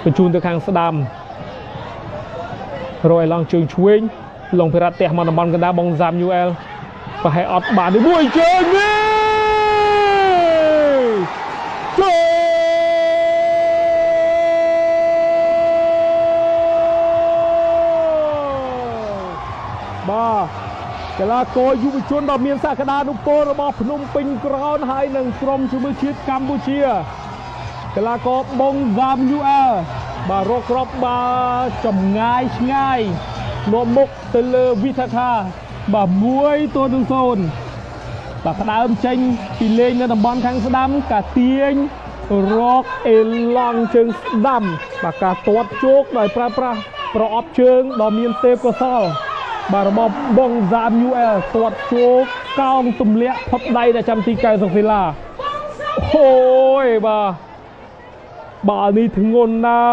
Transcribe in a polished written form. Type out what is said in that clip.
បញ្ជូនទៅខាងស្ដាំរយឡងជើងឆ្វេងលងភិរៈផ្ទះមកតំបន់កណ្ដាលបងសាមយូអែលប្រហែលអត់បាននេះមួយជើងនេះចូលបាទកីឡាករយុវជនដ៏មានសក្តានុពលរបស់ភ្នំពេញក្រោនហើយនឹងក្រុមជំនឿជាតិកម្ពុជាកីឡាករបងសាមយូអែលបាទរកគ្រាប់បាទចម្ងាយឆ្ងាយនាំមុខទៅលើវិធាថាបាទ1-0បាទផ្ដើមចេញពីលេងនៅតំបន់ខាងស្ដាំការទាញរកអេឡង់ជើងស្ដាំបាទការទាត់ជោគដោយប្រើប្រាស់ប្រអប់ជើងដ៏មានទេពកោសល្យបាទរបស់បងសាមយូអែលទាត់ជោគកោងទម្លាក់ផុតដៃដែលចាំទីកៅសុខសិលាអូយបាទបាល់នេះធ្ងន់ណាស់